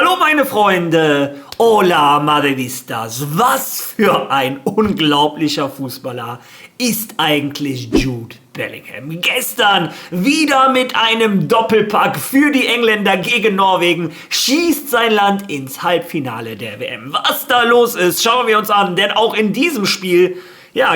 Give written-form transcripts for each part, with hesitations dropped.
Hallo meine Freunde, hola Madridistas, was für ein unglaublicher Fußballer ist eigentlich Jude Bellingham. Gestern wieder mit einem Doppelpack für die Engländer gegen Norwegen schießt sein Land ins Halbfinale der WM. Was da los ist, schauen wir uns an, denn auch in diesem Spiel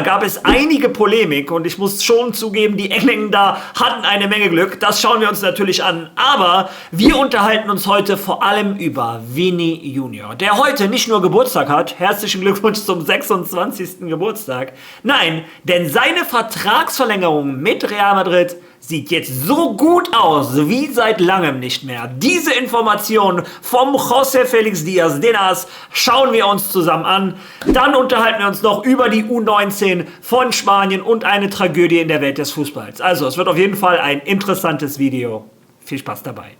gab es einige Polemik und ich muss schon zugeben, die Engländer hatten eine Menge Glück. Das schauen wir uns natürlich an. Aber wir unterhalten uns heute vor allem über Vini Junior, der heute nicht nur Geburtstag hat. Herzlichen Glückwunsch zum 26. Geburtstag. Nein, denn seine Vertragsverlängerung mit Real Madrid sieht jetzt so gut aus wie seit langem nicht mehr. Diese Information vom José Félix Díaz de Nas schauen wir uns zusammen an. Dann unterhalten wir uns noch über die U19 von Spanien und eine Tragödie in der Welt des Fußballs. Also, es wird auf jeden Fall ein interessantes Video. Viel Spaß dabei.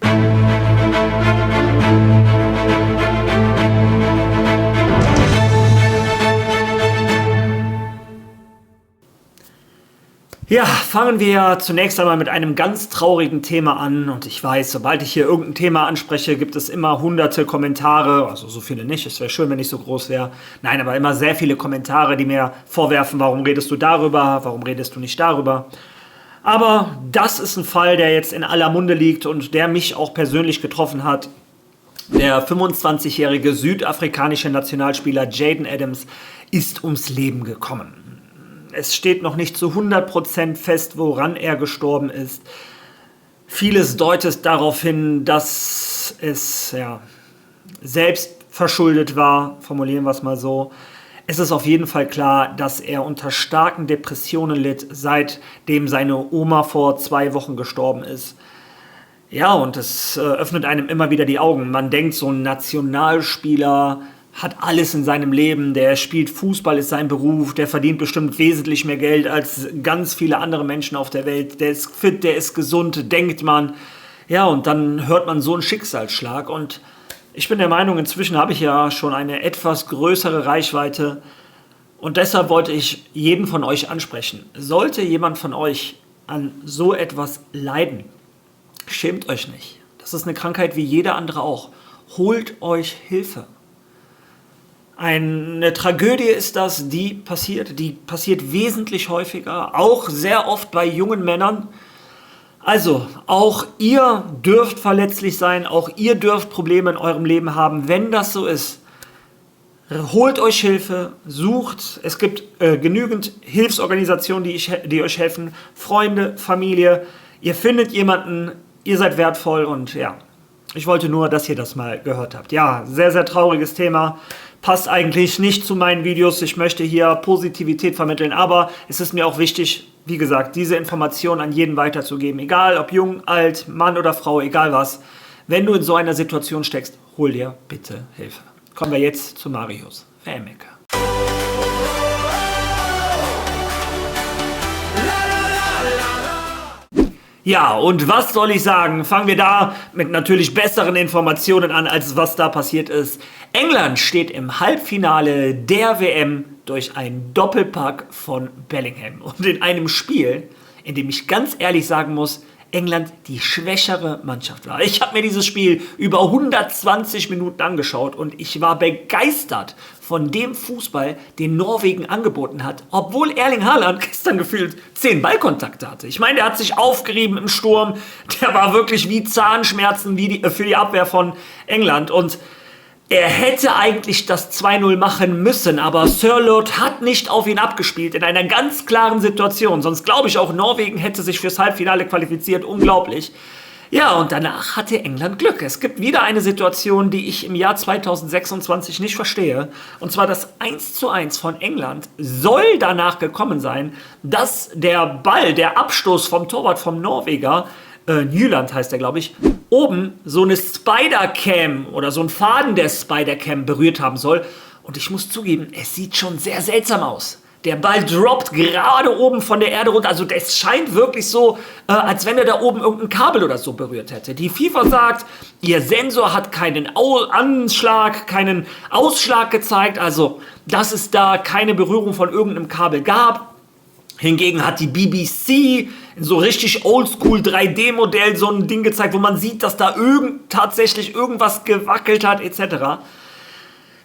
Ja, fangen wir zunächst einmal mit einem ganz traurigen Thema an. Und ich weiß, sobald ich hier irgendein Thema anspreche, gibt es immer hunderte Kommentare. Also so viele nicht, es wäre schön, wenn ich so groß wäre. Nein, aber immer sehr viele Kommentare, die mir vorwerfen, warum redest du darüber, warum redest du nicht darüber. Aber das ist ein Fall, der jetzt in aller Munde liegt und der mich auch persönlich getroffen hat. Der 25-jährige südafrikanische Nationalspieler Jayden Adams ist ums Leben gekommen. Es steht noch nicht zu 100% fest, woran er gestorben ist. Vieles deutet darauf hin, dass es selbst verschuldet war, formulieren wir es mal so. Es ist auf jeden Fall klar, dass er unter starken Depressionen litt, seitdem seine Oma vor 2 Wochen gestorben ist. Ja, und es öffnet einem immer wieder die Augen. Man denkt, so ein Nationalspieler hat alles in seinem Leben, der spielt Fußball, ist sein Beruf, der verdient bestimmt wesentlich mehr Geld als ganz viele andere Menschen auf der Welt, der ist fit, der ist gesund, denkt man. Ja, und dann hört man so einen Schicksalsschlag und ich bin der Meinung, inzwischen habe ich ja schon eine etwas größere Reichweite und deshalb wollte ich jeden von euch ansprechen. Sollte jemand von euch an so etwas leiden, schämt euch nicht. Das ist eine Krankheit wie jede andere auch. Holt euch Hilfe. Eine Tragödie ist das, die passiert wesentlich häufiger, auch sehr oft bei jungen Männern. Also, auch ihr dürft verletzlich sein, auch ihr dürft Probleme in eurem Leben haben. Wenn das so ist, holt euch Hilfe, sucht, es gibt genügend Hilfsorganisationen, die euch helfen, Freunde, Familie, ihr findet jemanden, ihr seid wertvoll und ja, ich wollte nur, dass ihr das mal gehört habt. Ja, sehr, sehr trauriges Thema. Passt eigentlich nicht zu meinen Videos. Ich möchte hier Positivität vermitteln, aber es ist mir auch wichtig, wie gesagt, diese Information an jeden weiterzugeben. Egal ob jung, alt, Mann oder Frau, egal was. Wenn du in so einer Situation steckst, hol dir bitte Hilfe. Kommen wir jetzt zu Marius Vermecker. Ja, und was soll ich sagen? Fangen wir da mit natürlich besseren Informationen an, als was da passiert ist. England steht im Halbfinale der WM durch einen Doppelpack von Bellingham. Und in einem Spiel, in dem ich ganz ehrlich sagen muss, England die schwächere Mannschaft war. Ich habe mir dieses Spiel über 120 Minuten angeschaut und ich war begeistert von dem Fußball, den Norwegen angeboten hat, obwohl Erling Haaland gestern gefühlt 10 Ballkontakte hatte. Ich meine, der hat sich aufgerieben im Sturm, der war wirklich wie Zahnschmerzen für die Abwehr von England und er hätte eigentlich das 2-0 machen müssen, aber Sørloth hat nicht auf ihn abgespielt in einer ganz klaren Situation. Sonst glaube ich auch, Norwegen hätte sich fürs Halbfinale qualifiziert. Unglaublich. Ja, und danach hatte England Glück. Es gibt wieder eine Situation, die ich im Jahr 2026 nicht verstehe. Und zwar das 1:1 von England soll danach gekommen sein, dass der Ball, der Abstoß vom Torwart vom Norweger, Nyland heißt er, glaube ich, oben so eine Spider-Cam oder so ein Faden der Spider-Cam berührt haben soll. Und ich muss zugeben, es sieht schon sehr seltsam aus. Der Ball droppt gerade oben von der Erde runter. Also das scheint wirklich so, als wenn er da oben irgendein Kabel oder so berührt hätte. Die FIFA sagt, ihr Sensor hat keinen Anschlag, keinen Ausschlag gezeigt. Also, dass es da keine Berührung von irgendeinem Kabel gab. Hingegen hat die BBC in so richtig oldschool 3D-Modell so ein Ding gezeigt, wo man sieht, dass da tatsächlich irgendwas gewackelt hat, etc.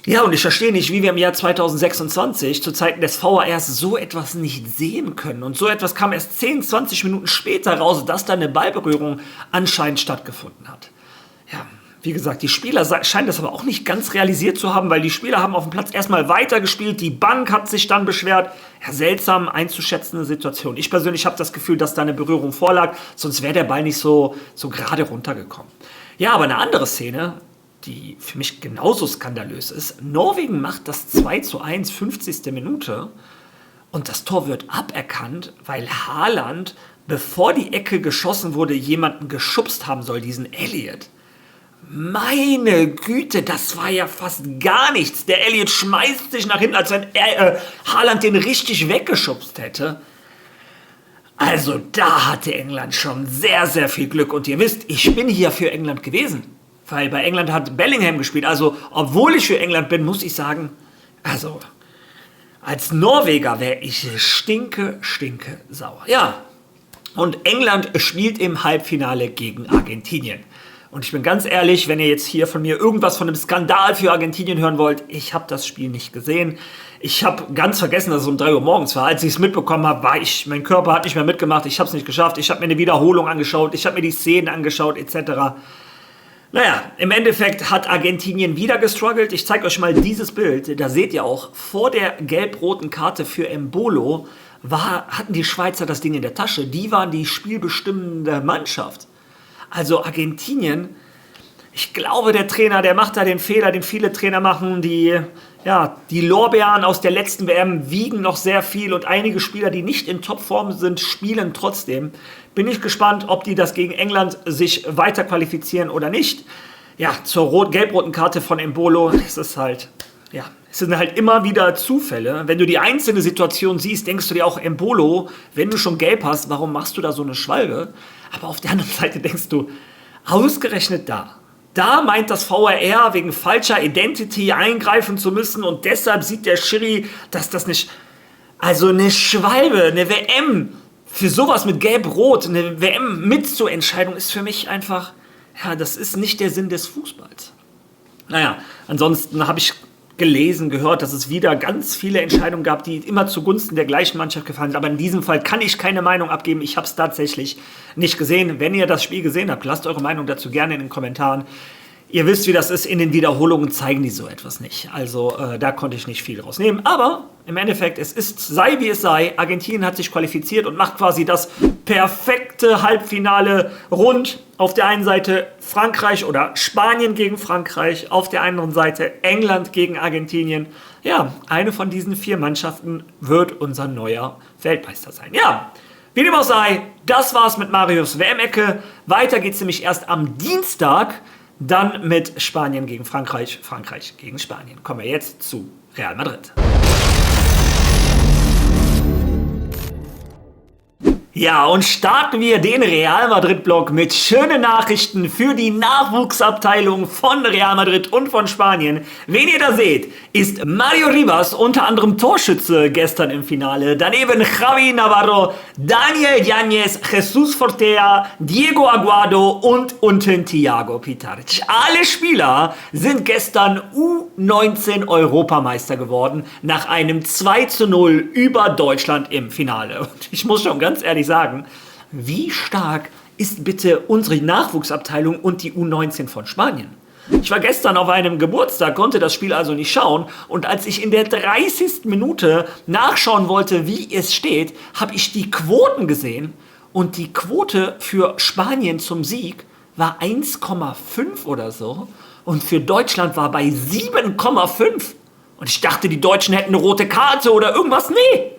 Ja, und ich verstehe nicht, wie wir im Jahr 2026 zu Zeiten des VARs so etwas nicht sehen können. Und so etwas kam erst 10, 20 Minuten später raus, dass da eine Ballberührung anscheinend stattgefunden hat. Ja, wie gesagt, die Spieler scheinen das aber auch nicht ganz realisiert zu haben, weil die Spieler haben auf dem Platz erstmal weitergespielt, die Bank hat sich dann beschwert. Ja, seltsam einzuschätzende Situation. Ich persönlich habe das Gefühl, dass da eine Berührung vorlag, sonst wäre der Ball nicht so gerade runtergekommen. Ja, aber eine andere Szene, die für mich genauso skandalös ist. Norwegen macht das 2:1, 50. Minute und das Tor wird aberkannt, weil Haaland, bevor die Ecke geschossen wurde, jemanden geschubst haben soll, diesen Elliott. Meine Güte, das war ja fast gar nichts. Der Elliott schmeißt sich nach hinten, als wenn Haaland den richtig weggeschubst hätte. Also da hatte England schon sehr, sehr viel Glück. Und ihr wisst, ich bin hier für England gewesen. Weil bei England hat Bellingham gespielt. Also, obwohl ich für England bin, muss ich sagen, also, als Norweger wäre ich stinke sauer. Ja, und England spielt im Halbfinale gegen Argentinien. Und ich bin ganz ehrlich, wenn ihr jetzt hier von mir irgendwas von einem Skandal für Argentinien hören wollt, ich habe das Spiel nicht gesehen. Ich habe ganz vergessen, dass es um 3 Uhr morgens war. Als ich es mitbekommen habe, mein Körper hat nicht mehr mitgemacht. Ich habe es nicht geschafft. Ich habe mir eine Wiederholung angeschaut. Ich habe mir die Szenen angeschaut, etc. Naja, im Endeffekt hat Argentinien wieder gestruggelt. Ich zeige euch mal dieses Bild. Da seht ihr auch, vor der gelb-roten Karte für Embolo hatten die Schweizer das Ding in der Tasche. Die waren die spielbestimmende Mannschaft. Also Argentinien, ich glaube, der Trainer, der macht da den Fehler, den viele Trainer machen. Die Lorbeeren aus der letzten WM wiegen noch sehr viel und einige Spieler, die nicht in Topform sind, spielen trotzdem. Bin ich gespannt, ob die das gegen England sich weiter qualifizieren oder nicht. Ja, zur gelb-roten Karte von Embolo es sind halt immer wieder Zufälle. Wenn du die einzelne Situation siehst, denkst du dir auch, Embolo, wenn du schon gelb hast, warum machst du da so eine Schwalbe? Aber auf der anderen Seite denkst du, ausgerechnet da meint das VAR wegen falscher Identity eingreifen zu müssen und deshalb sieht der Schiri, dass das nicht... Also eine Schwalbe, eine WM für sowas mit Gelb-Rot, eine WM mitzuentscheidung ist für mich einfach... Ja, das ist nicht der Sinn des Fußballs. Naja, ansonsten habe ich gelesen, gehört, dass es wieder ganz viele Entscheidungen gab, die immer zugunsten der gleichen Mannschaft gefallen sind. Aber in diesem Fall kann ich keine Meinung abgeben. Ich habe es tatsächlich nicht gesehen. Wenn ihr das Spiel gesehen habt, lasst eure Meinung dazu gerne in den Kommentaren. Ihr wisst, wie das ist. In den Wiederholungen zeigen die so etwas nicht. Also da konnte ich nicht viel draus nehmen. Aber im Endeffekt, sei wie es sei. Argentinien hat sich qualifiziert und macht quasi das perfekte Halbfinale rund. Auf der einen Seite Frankreich oder Spanien gegen Frankreich. Auf der anderen Seite England gegen Argentinien. Ja, eine von diesen 4 Mannschaften wird unser neuer Weltmeister sein. Ja, wie dem auch sei, das war's mit Marius WM-Ecke. Weiter geht's nämlich erst am Dienstag. Dann mit Spanien gegen Frankreich, Frankreich gegen Spanien. Kommen wir jetzt zu Real Madrid. Ja, und starten wir den Real Madrid-Blog mit schönen Nachrichten für die Nachwuchsabteilung von Real Madrid und von Spanien. Wen ihr da seht, ist Mario Rivas, unter anderem Torschütze gestern im Finale. Daneben Javi Navarro, Daniel Yáñez, Jesus Fortea, Diego Aguado und unten Thiago Pitaric. Alle Spieler sind gestern U19 Europameister geworden nach einem 2:0 über Deutschland im Finale. Und ich muss schon ganz ehrlich sagen, wie stark ist bitte unsere Nachwuchsabteilung und die U19 von Spanien? Ich war gestern auf einem Geburtstag, konnte das Spiel also nicht schauen und als ich in der 30. Minute nachschauen wollte, wie es steht, habe ich die Quoten gesehen und die Quote für Spanien zum Sieg war 1,5 oder so und für Deutschland war bei 7,5 und ich dachte, die Deutschen hätten eine rote Karte oder irgendwas. Nee!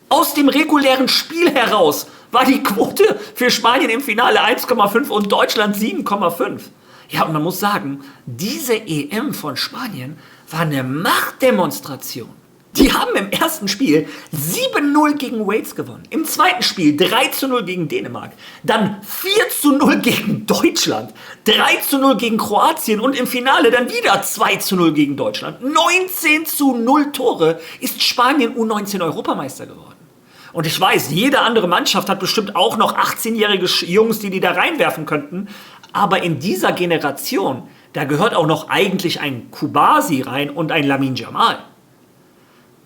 Aus dem regulären Spiel heraus war die Quote für Spanien im Finale 1,5 und Deutschland 7,5. Ja, und man muss sagen, diese EM von Spanien war eine Machtdemonstration. Die haben im ersten Spiel 7:0 gegen Wales gewonnen. Im zweiten Spiel 3:0 gegen Dänemark. Dann 4:0 gegen Deutschland. 3:0 gegen Kroatien und im Finale dann wieder 2:0 gegen Deutschland. 19:0 Tore ist Spanien U19 Europameister geworden. Und ich weiß, jede andere Mannschaft hat bestimmt auch noch 18-jährige Jungs, die da reinwerfen könnten. Aber in dieser Generation, da gehört auch noch eigentlich ein Kubasi rein und ein Lamine Yamal.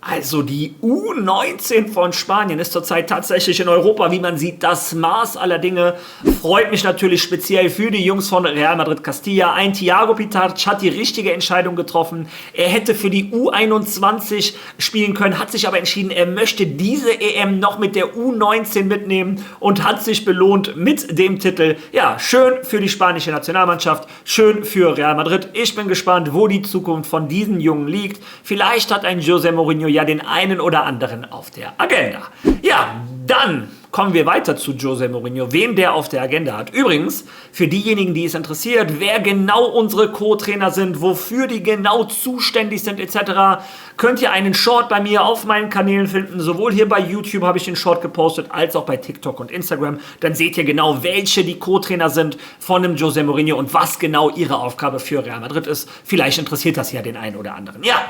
Also die U19 von Spanien ist zurzeit tatsächlich in Europa, wie man sieht, das Maß aller Dinge. Freut mich natürlich speziell für die Jungs von Real Madrid Castilla. Ein Thiago Pitarch hat die richtige Entscheidung getroffen. Er hätte für die U21 spielen können, hat sich aber entschieden, er möchte diese EM noch mit der U19 mitnehmen und hat sich belohnt mit dem Titel. Ja, schön für die spanische Nationalmannschaft, schön für Real Madrid. Ich bin gespannt, wo die Zukunft von diesen Jungen liegt. Vielleicht hat ein José Mourinho ja den einen oder anderen auf der Agenda. Ja, dann kommen wir weiter zu José Mourinho, wen der auf der Agenda hat. Übrigens, für diejenigen, die es interessiert, wer genau unsere Co-Trainer sind, wofür die genau zuständig sind etc., könnt ihr einen Short bei mir auf meinen Kanälen finden. Sowohl hier bei YouTube habe ich den Short gepostet, als auch bei TikTok und Instagram. Dann seht ihr genau, welche die Co-Trainer sind von dem José Mourinho und was genau ihre Aufgabe für Real Madrid ist. Vielleicht interessiert das ja den einen oder anderen. Ja,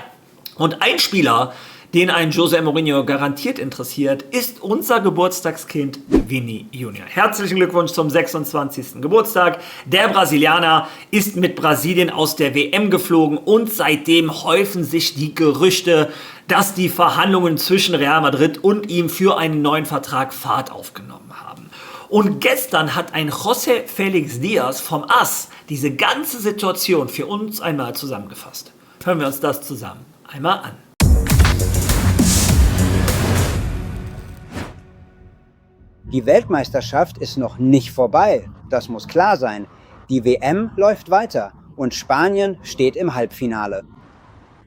und ein Spieler, den ein José Mourinho garantiert interessiert, ist unser Geburtstagskind Vini Junior. Herzlichen Glückwunsch zum 26. Geburtstag. Der Brasilianer ist mit Brasilien aus der WM geflogen und seitdem häufen sich die Gerüchte, dass die Verhandlungen zwischen Real Madrid und ihm für einen neuen Vertrag Fahrt aufgenommen haben. Und gestern hat ein José Félix Díaz vom AS diese ganze Situation für uns einmal zusammengefasst. Hören wir uns das zusammen einmal an. Die Weltmeisterschaft ist noch nicht vorbei, das muss klar sein. Die WM läuft weiter und Spanien steht im Halbfinale.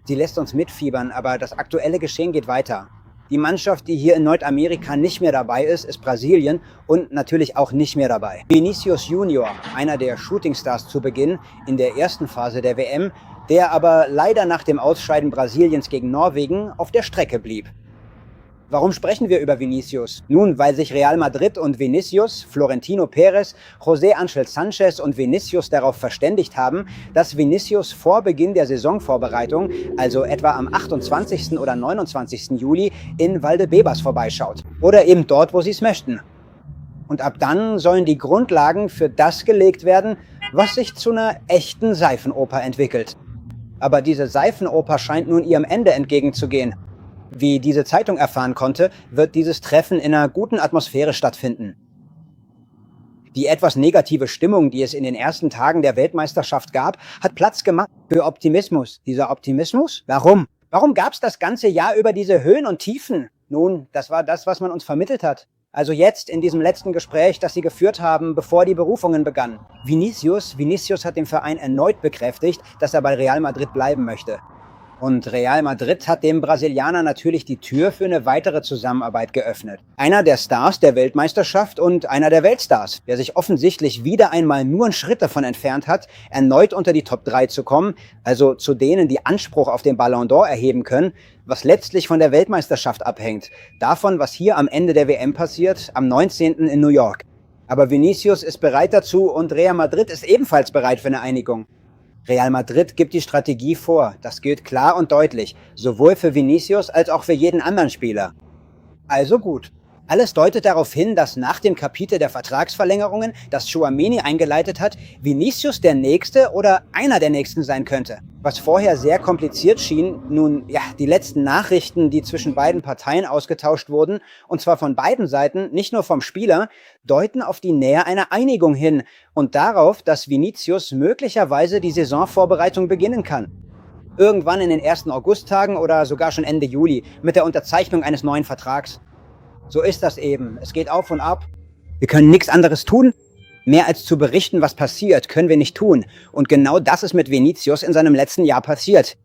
Sie lässt uns mitfiebern, aber das aktuelle Geschehen geht weiter. Die Mannschaft, die hier in Nordamerika nicht mehr dabei ist, ist Brasilien und natürlich auch nicht mehr dabei. Vinícius Junior, einer der Shootingstars zu Beginn in der ersten Phase der WM, der aber leider nach dem Ausscheiden Brasiliens gegen Norwegen auf der Strecke blieb. Warum sprechen wir über Vinícius? Nun, weil sich Real Madrid und Vinícius, Florentino Pérez, José Ángel Sánchez und Vinícius darauf verständigt haben, dass Vinícius vor Beginn der Saisonvorbereitung, also etwa am 28. oder 29. Juli, in Valdebebas vorbeischaut. Oder eben dort, wo sie es möchten. Und ab dann sollen die Grundlagen für das gelegt werden, was sich zu einer echten Seifenoper entwickelt. Aber diese Seifenoper scheint nun ihrem Ende entgegenzugehen. Wie diese Zeitung erfahren konnte, wird dieses Treffen in einer guten Atmosphäre stattfinden. Die etwas negative Stimmung, die es in den ersten Tagen der Weltmeisterschaft gab, hat Platz gemacht für Optimismus. Dieser Optimismus? Warum? Warum gab es das ganze Jahr über diese Höhen und Tiefen? Nun, das war das, was man uns vermittelt hat. Also jetzt in diesem letzten Gespräch, das sie geführt haben, bevor die Berufungen begannen. Vinícius hat dem Verein erneut bekräftigt, dass er bei Real Madrid bleiben möchte. Und Real Madrid hat dem Brasilianer natürlich die Tür für eine weitere Zusammenarbeit geöffnet. Einer der Stars der Weltmeisterschaft und einer der Weltstars, der sich offensichtlich wieder einmal nur einen Schritt davon entfernt hat, erneut unter die Top 3 zu kommen, also zu denen, die Anspruch auf den Ballon d'Or erheben können, was letztlich von der Weltmeisterschaft abhängt. Davon, was hier am Ende der WM passiert, am 19. in New York. Aber Vinícius ist bereit dazu und Real Madrid ist ebenfalls bereit für eine Einigung. Real Madrid gibt die Strategie vor. Das gilt klar und deutlich, sowohl für Vinícius als auch für jeden anderen Spieler. Also gut. Alles deutet darauf hin, dass nach dem Kapitel der Vertragsverlängerungen, das Tchouaméni eingeleitet hat, Vinícius der Nächste oder einer der Nächsten sein könnte. Was vorher sehr kompliziert schien, nun, ja, die letzten Nachrichten, die zwischen beiden Parteien ausgetauscht wurden, und zwar von beiden Seiten, nicht nur vom Spieler, deuten auf die Nähe einer Einigung hin und darauf, dass Vinícius möglicherweise die Saisonvorbereitung beginnen kann. Irgendwann in den ersten Augusttagen oder sogar schon Ende Juli mit der Unterzeichnung eines neuen Vertrags. So ist das eben. Es geht auf und ab. Wir können nichts anderes tun. Mehr als zu berichten, was passiert, können wir nicht tun. Und genau das ist mit Vinícius in seinem letzten Jahr passiert.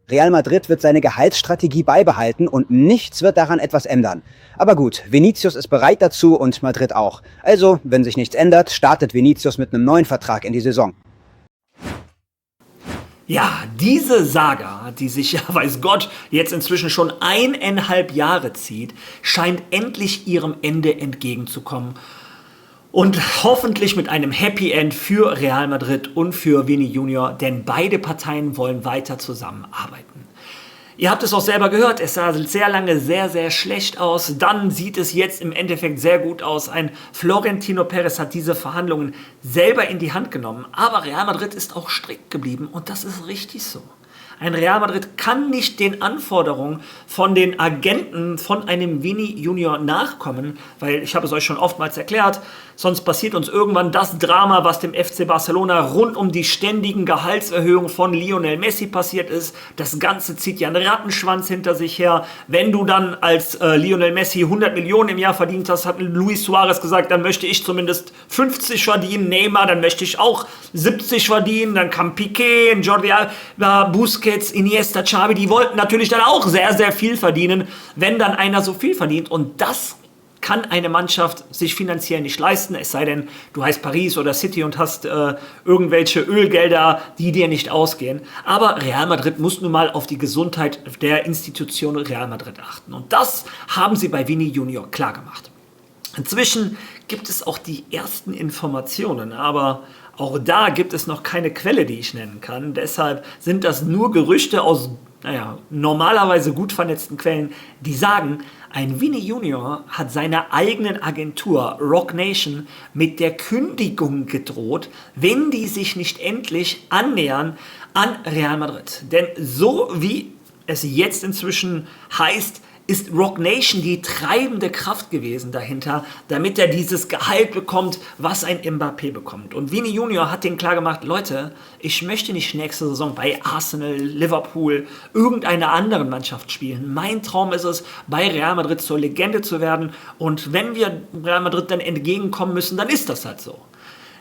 Real Madrid wird seine Gehaltsstrategie beibehalten und nichts wird daran etwas ändern. Aber gut, Vinícius ist bereit dazu und Madrid auch. Also, wenn sich nichts ändert, startet Vinícius mit einem neuen Vertrag in die Saison. Ja, diese Saga, die sich ja, weiß Gott, jetzt inzwischen schon 1,5 Jahre zieht, scheint endlich ihrem Ende entgegenzukommen. Und hoffentlich mit einem Happy End für Real Madrid und für Vini Junior, denn beide Parteien wollen weiter zusammenarbeiten. Ihr habt es auch selber gehört, es sah sehr lange sehr, sehr schlecht aus. Dann sieht es jetzt im Endeffekt sehr gut aus. Ein Florentino Perez hat diese Verhandlungen selber in die Hand genommen. Aber Real Madrid ist auch strikt geblieben und das ist richtig so. Ein Real Madrid kann nicht den Anforderungen von den Agenten von einem Vini Junior nachkommen, weil ich habe es euch schon oftmals erklärt, sonst passiert uns irgendwann das Drama, was dem FC Barcelona rund um die ständigen Gehaltserhöhungen von Lionel Messi passiert ist. Das Ganze zieht ja einen Rattenschwanz hinter sich her. Wenn du dann als Lionel Messi 100 Millionen im Jahr verdient hast, hat Luis Suarez gesagt, dann möchte ich zumindest 50 verdienen. Neymar, dann möchte ich auch 70 verdienen. Dann kam Piqué, Jordi Alba, Busquets, Iniesta, Xavi, die wollten natürlich dann auch sehr, sehr viel verdienen, wenn dann einer so viel verdient. Und das kann eine Mannschaft sich finanziell nicht leisten, es sei denn, du heißt Paris oder City und hast irgendwelche Ölgelder, die dir nicht ausgehen. Aber Real Madrid muss nun mal auf die Gesundheit der Institution Real Madrid achten. Und das haben sie bei Vini Junior klar gemacht. Inzwischen gibt es auch die ersten Informationen, aber auch da gibt es noch keine Quelle, die ich nennen kann. Deshalb sind das nur Gerüchte aus normalerweise gut vernetzten Quellen, die sagen, ein Vini Junior hat seiner eigenen Agentur Roc Nation mit der Kündigung gedroht, wenn die sich nicht endlich annähern an Real Madrid. Denn so wie es jetzt inzwischen heißt, ist Roc Nation die treibende Kraft gewesen dahinter, damit er dieses Gehalt bekommt, was ein Mbappé bekommt. Und Vini Junior hat denen klar gemacht, Leute, ich möchte nicht nächste Saison bei Arsenal, Liverpool, irgendeiner anderen Mannschaft spielen. Mein Traum ist es, bei Real Madrid zur Legende zu werden. Und wenn wir Real Madrid dann entgegenkommen müssen, dann ist das halt so.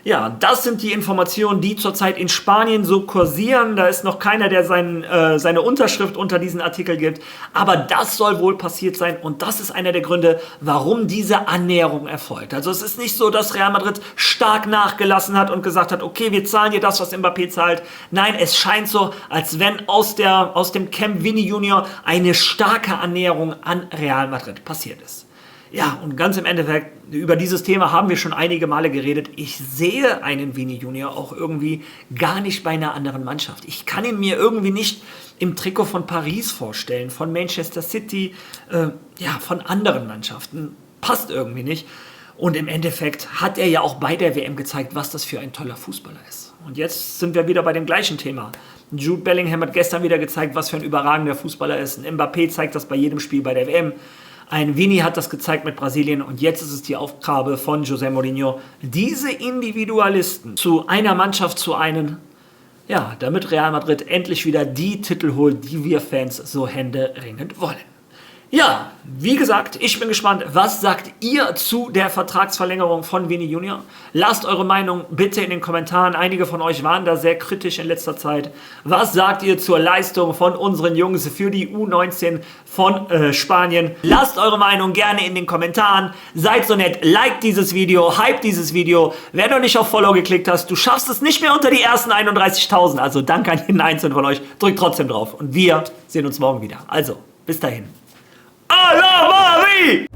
Ja, das sind die Informationen, die zurzeit in Spanien so kursieren. Da ist noch keiner, der seine Unterschrift unter diesen Artikel gibt. Aber das soll wohl passiert sein und das ist einer der Gründe, warum diese Annäherung erfolgt. Also es ist nicht so, dass Real Madrid stark nachgelassen hat und gesagt hat, okay, wir zahlen dir das, was Mbappé zahlt. Nein, es scheint so, als wenn aus dem Camp Vini Junior eine starke Annäherung an Real Madrid passiert ist. Ja, und ganz im Endeffekt, über dieses Thema haben wir schon einige Male geredet. Ich sehe einen Vini Junior auch irgendwie gar nicht bei einer anderen Mannschaft. Ich kann ihn mir irgendwie nicht im Trikot von Paris vorstellen, von Manchester City, von anderen Mannschaften. Passt irgendwie nicht. Und im Endeffekt hat er ja auch bei der WM gezeigt, was das für ein toller Fußballer ist. Und jetzt sind wir wieder bei dem gleichen Thema. Jude Bellingham hat gestern wieder gezeigt, was für ein überragender Fußballer ist. Ein Mbappé zeigt das bei jedem Spiel bei der WM. Ein Vini hat das gezeigt mit Brasilien und jetzt ist es die Aufgabe von José Mourinho, diese Individualisten zu einer Mannschaft zu einen, damit Real Madrid endlich wieder die Titel holt, die wir Fans so händeringend wollen. Ja, wie gesagt, ich bin gespannt, was sagt ihr zu der Vertragsverlängerung von Vini Junior? Lasst eure Meinung bitte in den Kommentaren. Einige von euch waren da sehr kritisch in letzter Zeit. Was sagt ihr zur Leistung von unseren Jungs für die U19 von Spanien? Lasst eure Meinung gerne in den Kommentaren. Seid so nett, liked dieses Video, hype dieses Video. Wer noch nicht auf Follow geklickt hast, du schaffst es nicht mehr unter die ersten 31.000. Also danke an jeden Einzelnen von euch. Drückt trotzdem drauf. Und wir sehen uns morgen wieder. Also, bis dahin. ¡A la Madrid!